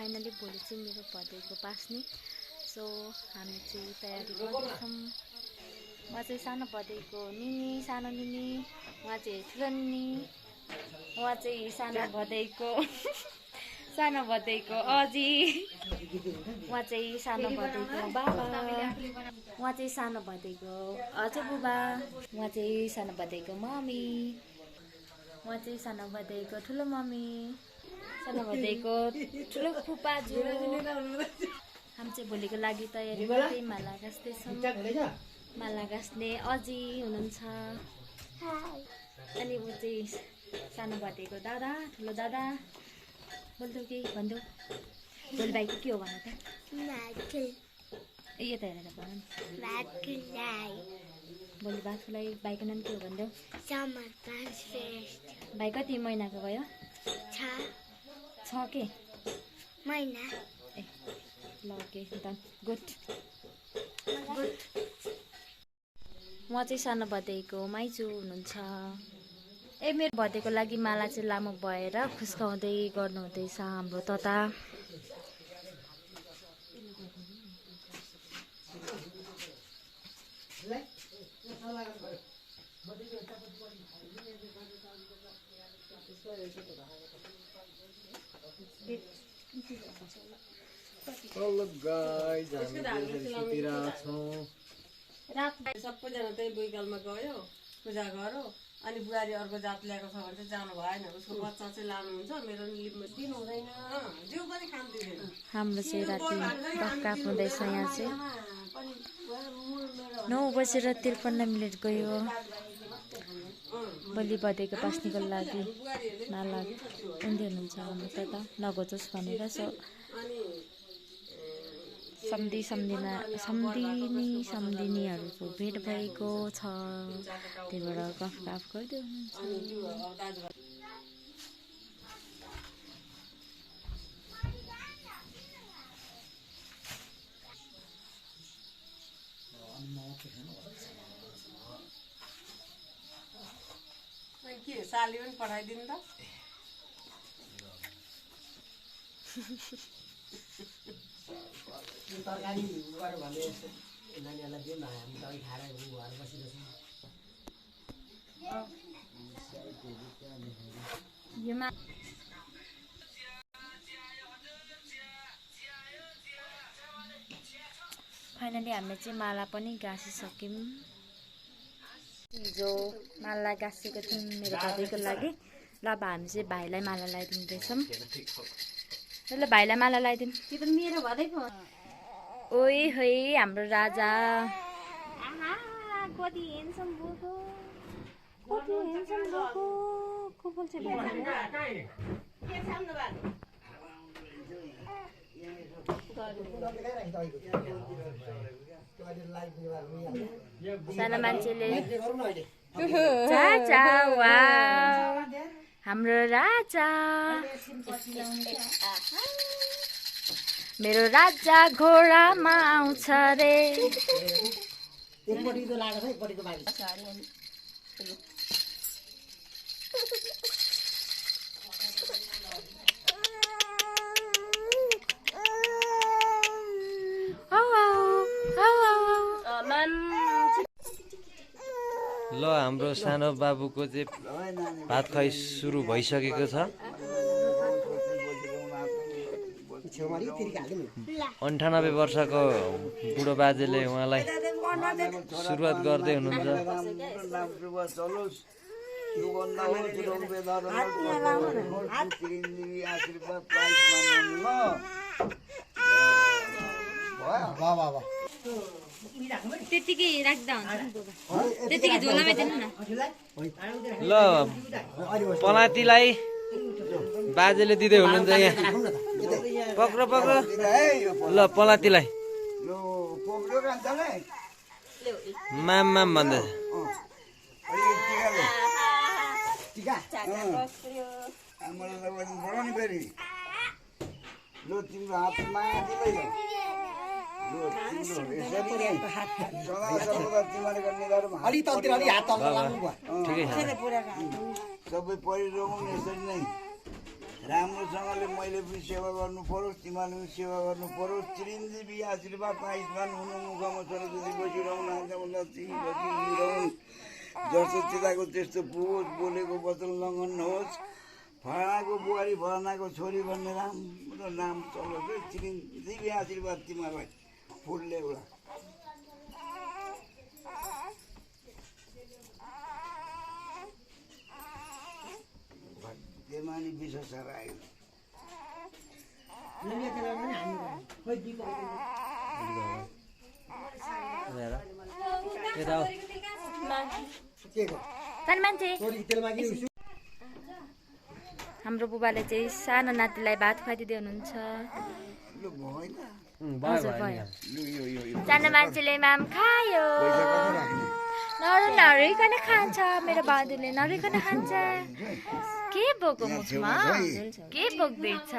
Finally भोलि चाहिँ मेरो भदैको पास्ने। सो हामी चाहिँ तयारी गर्दैछौँ। म चाहिँ सानो भदैको निनी, सानो निनी, उहाँ चाहिँ ठुलो निनी, उहाँ चाहिँ सानो भदैको सानो भदैको अजी, उहाँ चाहिँ सानो भदैको बाबा, उहाँ चाहिँ सानो भदैको अजय बुबा, उहाँ चाहिँ सानो भदैको मम्मी, उहाँ चाहिँ सानो भदैको ठुलो मम्मी, सानो भदैको ठुलो फुपाजु। हामी चाहिँ भोलिको लागि तयारी गर्दै माला गाँस्दैछौँ। माला गाँस्ने अजी हुनुहुन्छ, अनि ऊ चाहिँ सानो भदैको दादा, ठुलो दादा। बोल्दो केही भन्दो, भोलि भाइको के हो भन त? यता हेरेर भन नि। भोलि बाथुलाई भाइको नाम के हो भन्दो? भाइ कति महिनाको भयो? 6 के महिना। ए ल ओके डन गुड। म चाहिँ सानो भदैको माइजू हुनुहुन्छ। ए मेरो भदैको लागि माला चाहिँ लामो भएर खुस्काउँदै गर्नुहुँदैछ हाम्रो तता। हेलो गाइस, हामी सुतिरहेको छौँ। सबैजना त्यही बुइगालमा गयो, पूजा गऱ्यो। अनि बुहारी अर्को जात ल्याएको छ भने चाहिँ जानु भएन, उसको बच्चा चाहिँ लानुहुन्छ। मेरो दिनु हुँदैन, जिउ पनि खाँदैन। हाम्रो चाहिँ राति गफ हुँदैछ। यहाँ चाहिँ 9:53 गयो। भोलि भदैको पास्नेको लागि माला उन्दै हुनुहुन्छ हाम्रो तता नगोजोस् भनेर। सो सम्धिनीहरूको भेट भएको छ, त्यही भएर गफ गर्दै हुनुहुन्छ। के साली पनि पठाइदिनु त। तरकारी गऱ्यो भने नानीहरूलाई दिउँ न, हामी दही खाएर घर बसिरहेछौँ। फाइनली हामीले चाहिँ माला पनि गाँसिसक्यौँ। हिजो माला गाँसेको थियौँ मेरो भदैको लागि। ल अब हामी चाहिँ भाइलाई माला लगाइदिँदैछौँ। ल भाइलाई माला लगाइदिउँ। त्यो त मेरो भदैको। ओइ है हाम्रो राजा। कति हेन्सम बोको, कति हेन्सम बोको। को बोल्छ सानो मान्छेले चाचा वाउ हाम्रो राजा। मेरो राजा घोडामा आउँछ रे। एकपट्टि त लागेको छ, एकपट्टिको बारी छ। ल हाम्रो सानो बाबुको चाहिँ भात खुवाइ सुरु भइसकेको छ। 98 वर्षको बुढो बाजेले उहाँलाई सुरुवात गर्दै हुनुहुन्छ। त्यतिकै राख्दा हुन्छ नि बुबा, त्यतिकै झोलामै दिनु न। ल पलातीलाई बाजेले दिँदै हुनुहुन्छ यहाँ। पक्र पक्र ल पलातीलाई माम माम भन्दैछ। अलि तलतिर अलि हात तल लगाउनु भयो। ठिकै छ। सबै परिरहनु यसरी नै राम्रोसँगले मैले पनि सेवा गर्नु परोस्, तिमीहरूले पनि सेवा गर्नु परोस्। चिरञ्जीवी आशीर्वादमा आयुष्मान हुनु, मुखमा सरस्वती बसिरहनु, आँखामा लक्ष्मी बसिरहनु। जस्तो चिताको त्यस्तो पुगोस्, बोलेको वचन लङ्घन नहोस्। फलानाको बुहारी फलानाको छोरी भन्ने राम्रो नाम चलोस् है। चिरञ्जीवी आशीर्वाद तिमीहरूलाई फुलले एउटा। मानि विश्वास आयो हाम्रो बुबाले चाहिँ सानो नातिलाई भात खुवाइदिँदै हुनुहुन्छ। हजुर भयो। सानो मान्छेले माम खायो। नरिकन खान्छ मेरो बाजुले, नरिकन खान्छ। के बोको मुखमा के बोक्दैछ?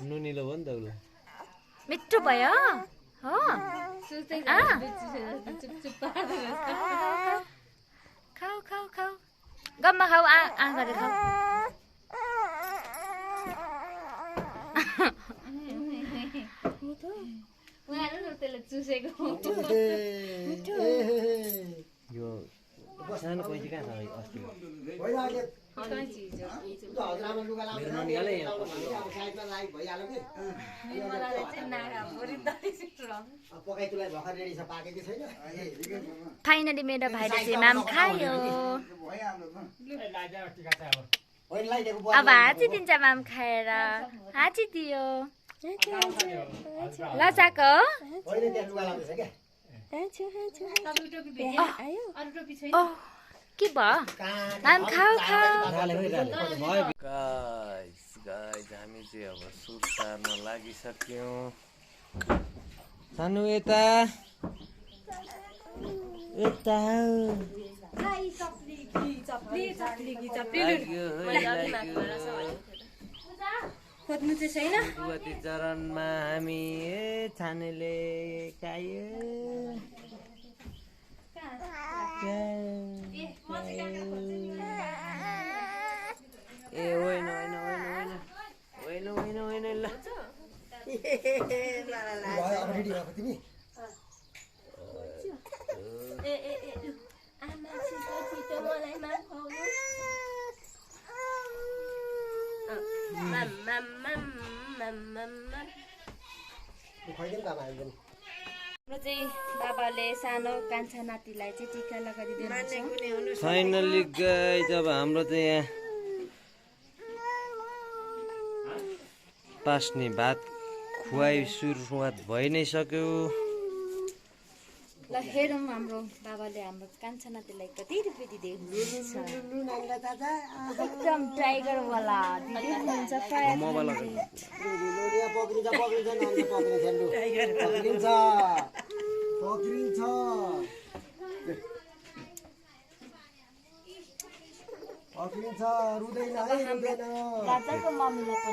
नुनिलो भयो नि त उसलाई। मिठो भयो हो। खाऊ खाऊ खाऊ गम्मा खाऊ आ गरेर खाऊ। यो सानो पैसा कहाँ छ अस्तिको? फाइनली मेरो भाइले चाहिँ माम खायो। अब हाँचिदिन्छ माम खाएर। हाँचिदियो लजाको। के भयो? माम खाऊ खाऊ। गाइस हामी चाहिँ अब सुट तार्न लागिसक्यौँ। सानो यता यता खोज्नु चाहिँ छैन। भगवती चरणमा हामी छानेले खायो। ए होइन होइन होइन होइन होइन होइन होइन ल बाबाले सानो कान्छा नातिलाई चाहिँ टिका लगाइदिनु। फाइनली गाइस अब हाम्रो चाहिँ यहाँ पास्ने भात खुवाइ सुरुवात भइ नै सक्यो। ल हेरौँ हाम्रो बाबाले हाम्रो कान्छा नातिलाई कति रुपियाँ दिँदै हुनुहुन्छ। एकदम टाइगर वाला दिँदै हुनुहुन्छ। राजाको मम्मीलाई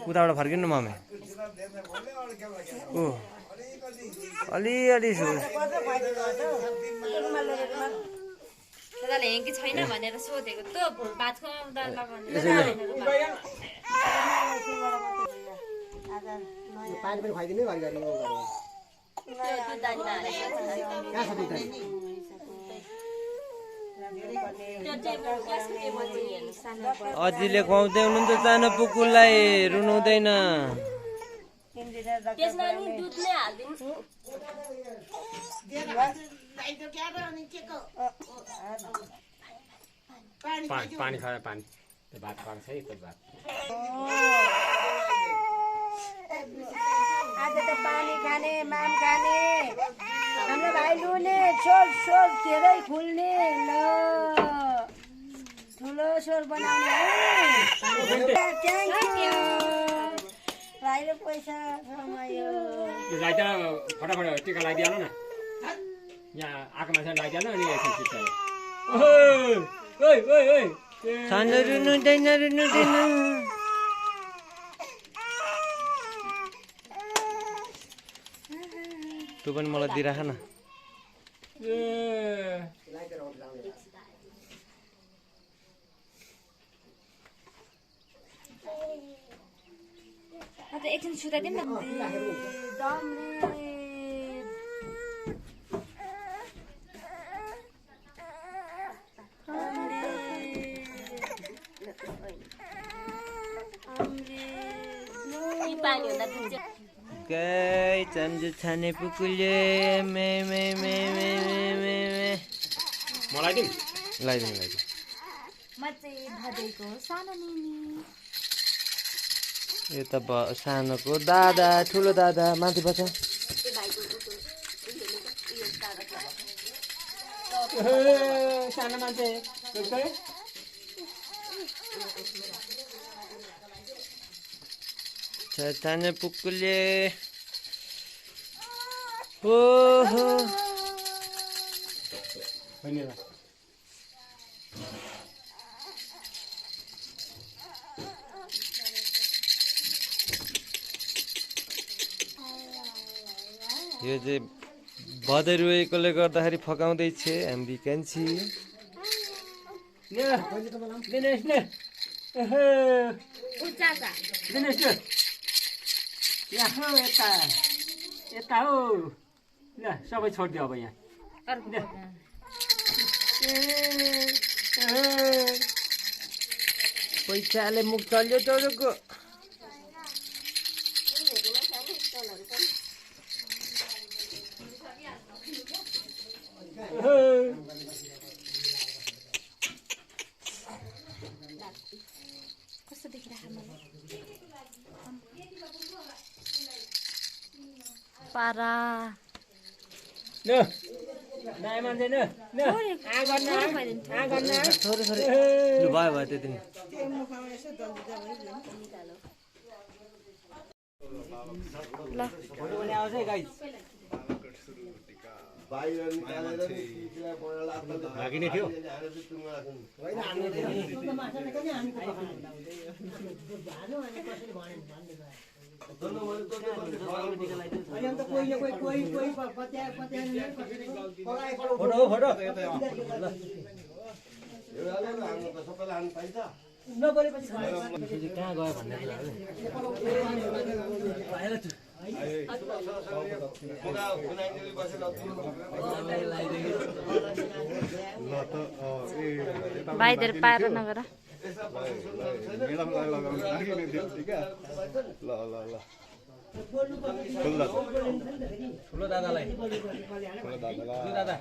उताबाट फर्किनु मम्मी। अलिअलि दादाले हेङ्की छैन भनेर सोधेको त भात खुवाउँदा लगाउने। पानी पनि खुवाइदिनु घरिघरि अजीले खुवाउँदै हुनुहुन्छ सानो पुकुललाई, रुनु हुँदैन। पानी खायो पानी भात खाएको छ है त भात। आज त पानी खाने माम खाने हाम्रो भाइ लुने सोर सोर धेरै खुल्ने। ल ठुलो सोर बनाउने भाइले पैसा रमायो। लगाइदिएर फटाफट टिका लगाइदिइहाल्नु न। यहाँ आएको मान्छे लगाइदिइहाल्नु अनि एकछिन चित्त। ओइ ओइ ओइ सानो रुनुहुँदैन रुनुहुँदैन तँ पनि मलाई दिइराख न एकछिन सुताइदिउँ न गाई चन्जु छाने पुकुले मे मे मे मे मे मे मे मलाई दिउँ लगाइदिनु म चाहिँ भदैको सानो निनी यो त सानोको दादा ठुलो दादा माथि बस्छ सानो मान्छे छाने पुकुले ओहो यो चाहिँ भदै रोएकोले गर्दाखेरि फकाउँदैछ हामी कान्छी यता हो ल सबै छोडिदियो अब यहाँ पैसाले मुख चल्यो चौरको कस्तो देखिरहेको मलाई पारा नयाँ मान्छे न थोरै थोरै लु भयो भयो त्यति नै ल भागिने थियो कहाँ गयो भन्ने भाइদের पाएर नगर ठुलो दादालाई दादा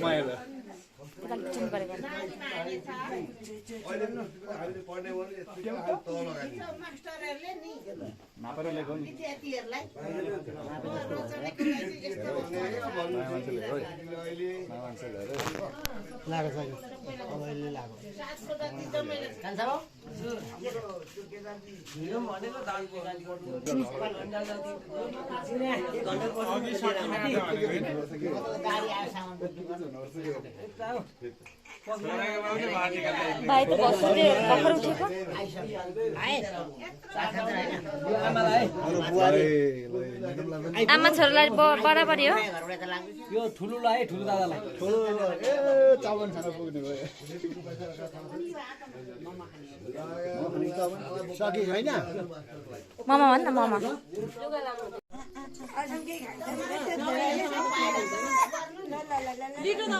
पहेँलो चिम गरेको भाइ त भर्खर उठेको आमा छोरालाई बराबरी हो यो ठुलोलाई ठुलो दादालाई मामा भन् न मामा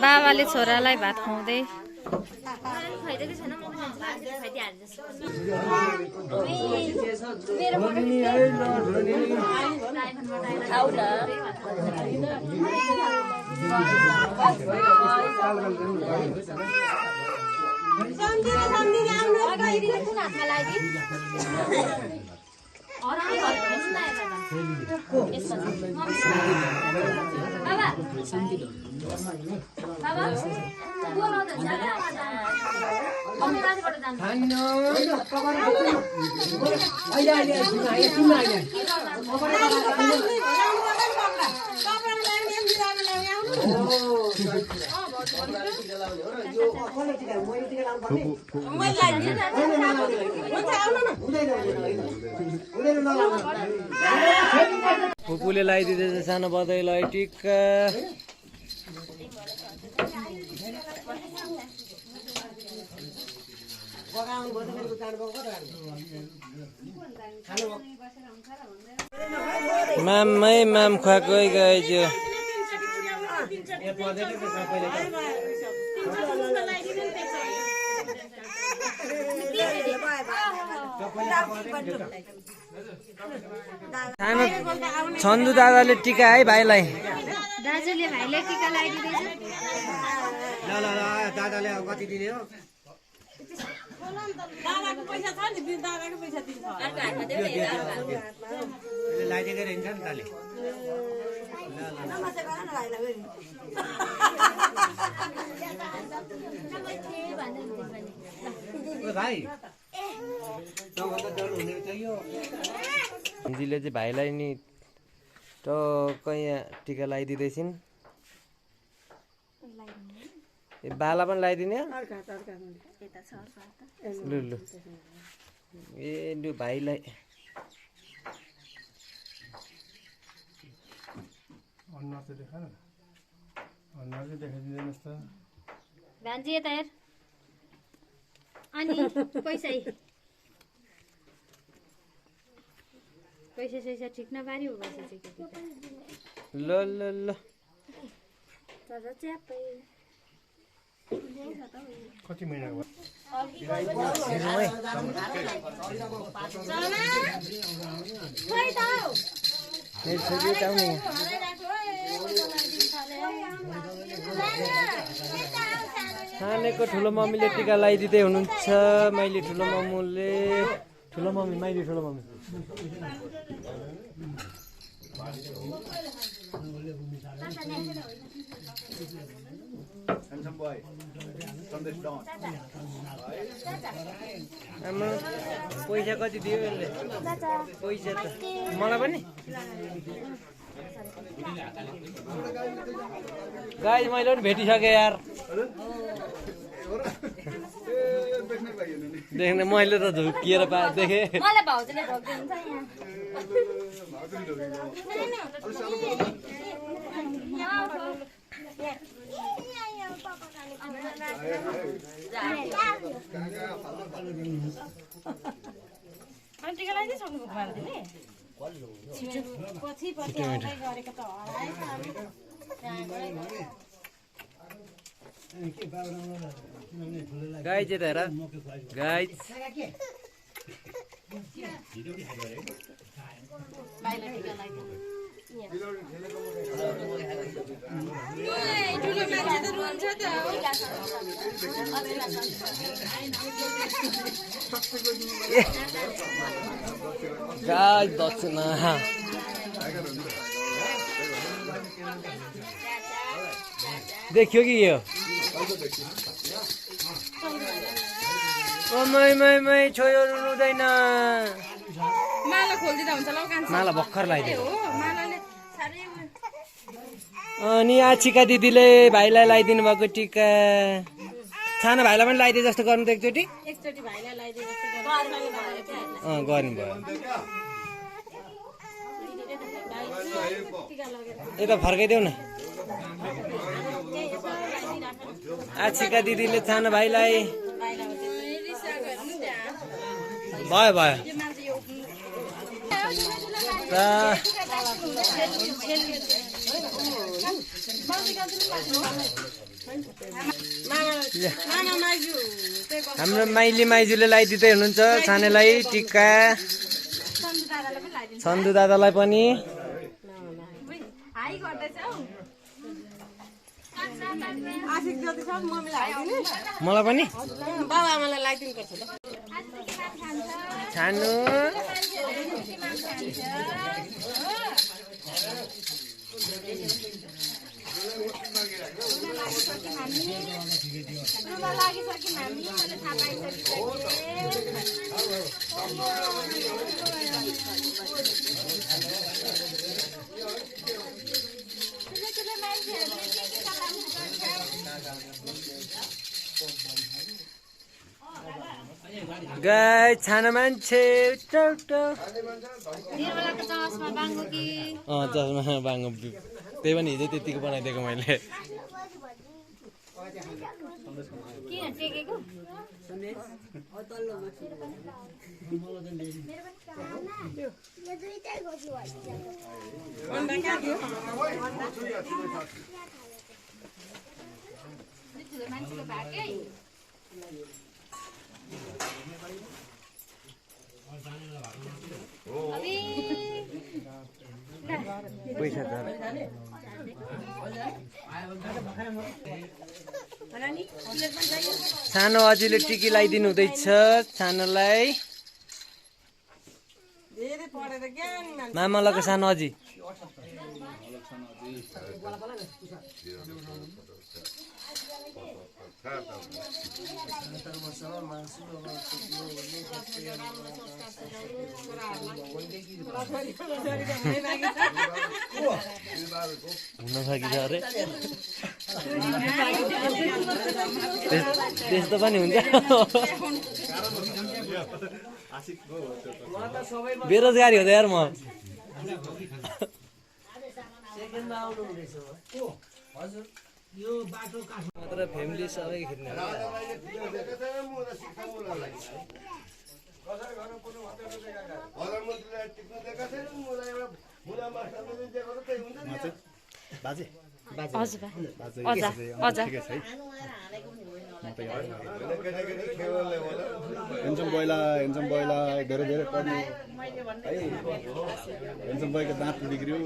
बाबाले छोरालाई भात खुवाउँदै खुवाइदिएको छैन म पनि खुवाइदिइहाल्छु फुपूले लगाइदिँदैछ सानो बधाईलाई टिका। माममै माम खुवाएकै गएछ। सानो छन्दु दादाले टिका है भाइलाई। दाजुले भाइलाई टिका लगाइदिँदैछ। ल ल ल दादाले अब कति दिने हो दादाको पैसा छ नि दादाको पैसा दिन्छ लगाइदिएको रहन्छ नि ताले भाइ दिदीले चाहिँ भाइलाई नि टक्क यहाँ टिका लगाइदिँदैछिन्। बाला पनि लगाइदिने लु लु ए लु भाइलाई भान्जी यता हेर अनि पैसा सैसा ठिक नपार्यो पैसा चाहिँ ल ल ल तर च्यापै कति महिना भयो सानेको ठुलो मम्मीले टिका लगाइदिँदै हुनुहुन्छ। मैले ठुलो मम्मीले ठुलो मम्मी मैले ठुलो मम्मी आमा पैसा कति दियो यसले पैसा त मलाई पनि गाई मैले पनि भेटिसकेँ यार देख्ने मैले त झुकिएर देखेँ मलाई भाउजूले ढोक्दिन्छ टिका लगाइदिइसक्नु भएको भान्जीले पछि पछि आउँदै गरेको त गाई चाहिँ त हेर गाई गाई दक्षिणा देखियो कि यो मै छोयो रुँदैन माला खोलिदिँदा हुन्छ ल कान्छी माला भर्खर लगाइदियो हो मालाले साह्रै अनि आछिका दिदीले भाइलाई लगाइदिनु भएको टिका सानो भाइलाई पनि लगाइदिए जस्तो गर्नु त एकचोटि एकचोटि भाइलाई लगाइदिएको गर्नु भयो यता फर्काइदेऊ न आछिका दिदीले सानो भाइलाई भयो भयो मामा माइजू त्यही बस्छ। हाम्रो माइली माइजूले लगाइदिँदै हुनुहुन्छ सानैलाई टिका, सन्दु दादालाई पनि। आशिक जति छ मम्मीलाई हालिदिने। मलाई पनि बाबा आमालाई लगाइदिनु पर्छ ल। छानु गाई छाना मान्छे चस्मा बाङ्गो त्यही पनि हिजो त्यतिको बनाइदिएको मैले। पैसा सानो अझैले टिकी लगाइदिनु हुँदैछ सानोलाई। मामा लगेको सानो अझै हुन सकिन्छ अरे त्यस्तो पनि हुन्छ। बेरोजगारी हो त यार म। मात्र फ्यामिली सबै खेल्ने हेन्सम बोइला धेरै धेरै पढ्ने है। हेन्सम बोइको दाँत बिग्रियो।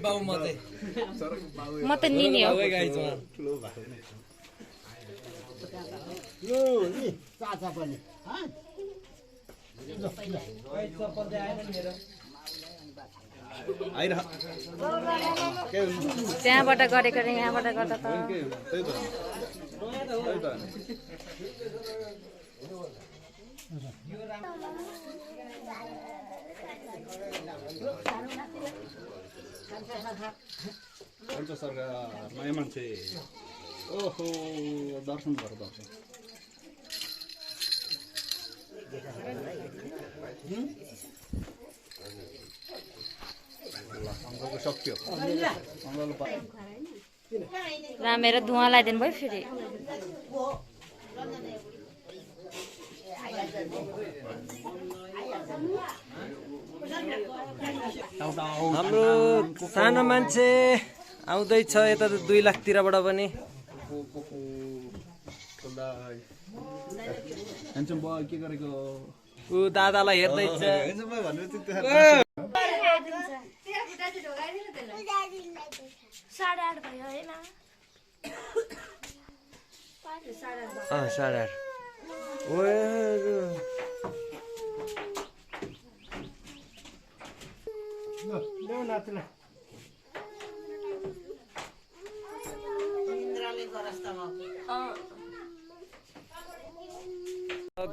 बाउ म त निनी हो। त्यहाँबाट गरेको रे यहाँबाट गर्दा त माया मान्छे ओहो दर्शन गर दर्शन सक्यो। रामेर धुवा लगाइदिनु भयो फेरि। हाम्रो सानो मान्छे आउँदैछ यता 2 लाखतिरबाट पनि। हेन्सम बोय के गरेको? ऊ दादालाई हेर्दैछ। हेन्सम बोय भन्नु चाहिँ त्यो 8:30 भयो हैन? 8:30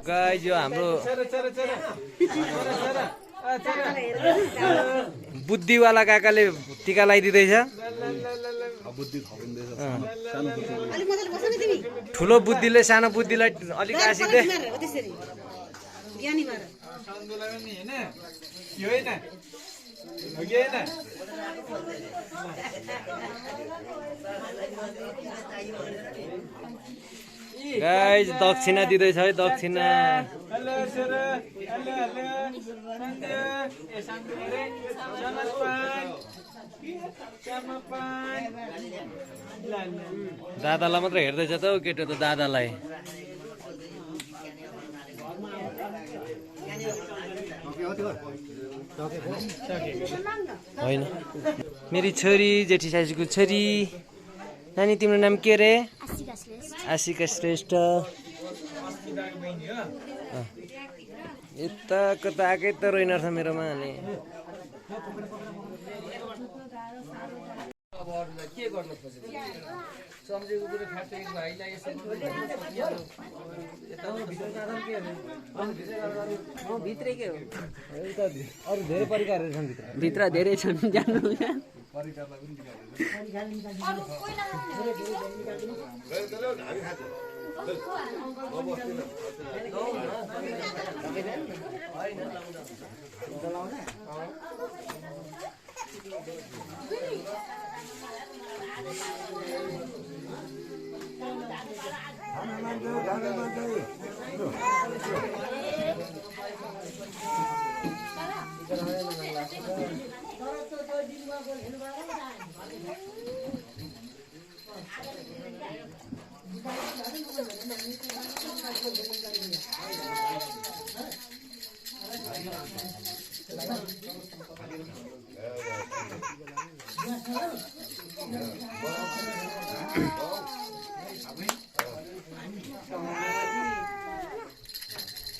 गाइस यो हाम्रो बुद्धिवाला काकाले टिका लगाइदिँदैछ। ठुलो बुद्धिले सानो बुद्धिलाई अलिक आशिँदै गाइज दक्षिणा दिँदैछ है दक्षिणा दादालाई मात्र हेर्दैछ त हौ केटो त दादालाई होइन मेरी छोरी जेठी सासूको छोरी नानी तिम्रो नाम के रे आशिका श्रेष्ठ यता कता आएकै त रोइन रहेछ मेरोमा अनि के गर्न खोजेको सम्झेको कुरो फ्याक्ट्रीको भाइलाई यसो भित्रै के हो अरू धेरै परिकारहरू छन् भित्र धेरै छन् जान्नु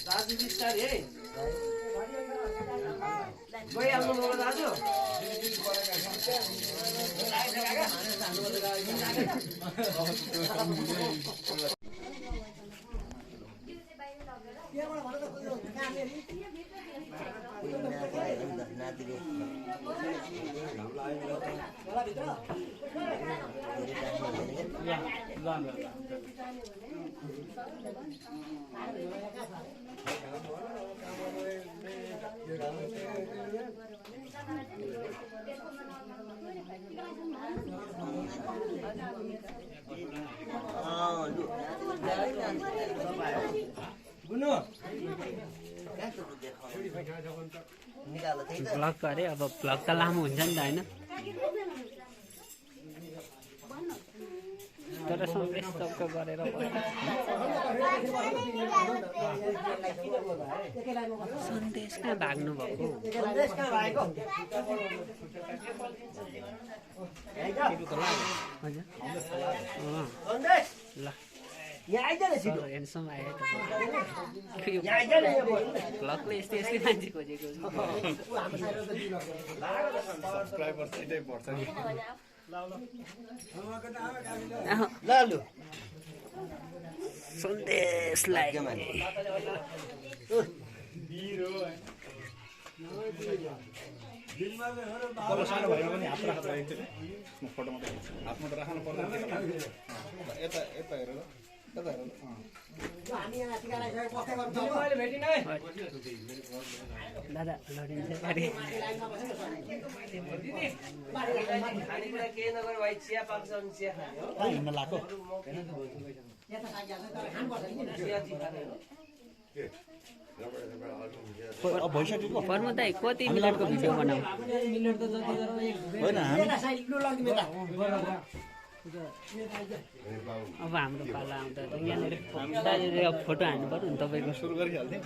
दाजु बिस्तारै है गइहाल्नु भयो दाजु भ्लग गरे अब भ्लग त लामो हुन्छ नि त होइन तर सन्देश सबको गरेर सन्देश कहाँ भाग्नु भएको ल हेर्छौँ आयो भ्लगले यस्तै यस्तै मान्छे खोजेको सन्देशलाई सानो भाइमा पनि हात राखेर फोटोमा हातमा त राख्नु पर्दैन यता यता हेरेर यता हेरेर दादा लडिन्छ अरे केही नगर भाइ चिया पाक्छ भने चिया हिँड्न लाग्यो भइसक्यो पर्म दाइ कति मिनटको भिडियो बनाऊ होइन हामी अब हाम्रो पाला आउँदा त यहाँनिर दाजुले फोटो हान्नु पर्यो नि तपाईँको सुरु गरिहाल्थेँ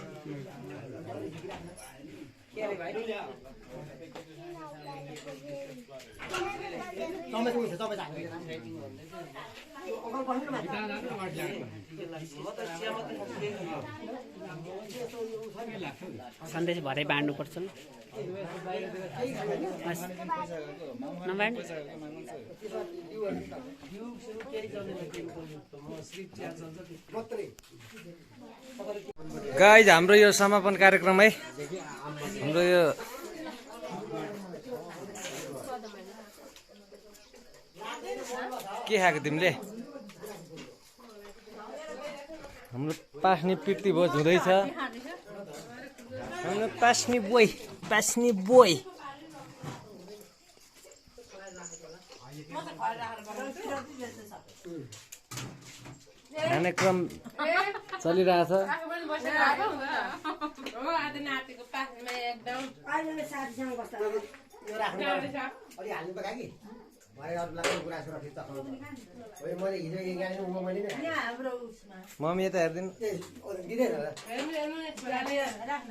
सन्देश भरे बाँड्नुपर्छ नि नबाँड्नु गाइज हाम्रो यो समापन कार्यक्रम है हाम्रो यो के खाएको तिमीले हाम्रो पास्ने पितृ भोज हुँदैछ हाम्रो पास्ने बोय खाने क्रम चलिरहेछ अहिले साथीसँग बस्दा यो राख्नु अलि हाल्नु पका कि भरे अरूलाई कुरा सुरक्षित चखाउँछ मैले हिजो यहाँ उँभो मैले नै यहाँ हाम्रो उसमा मम्मी यता हेरिदिनु दिँदैन होला राख्न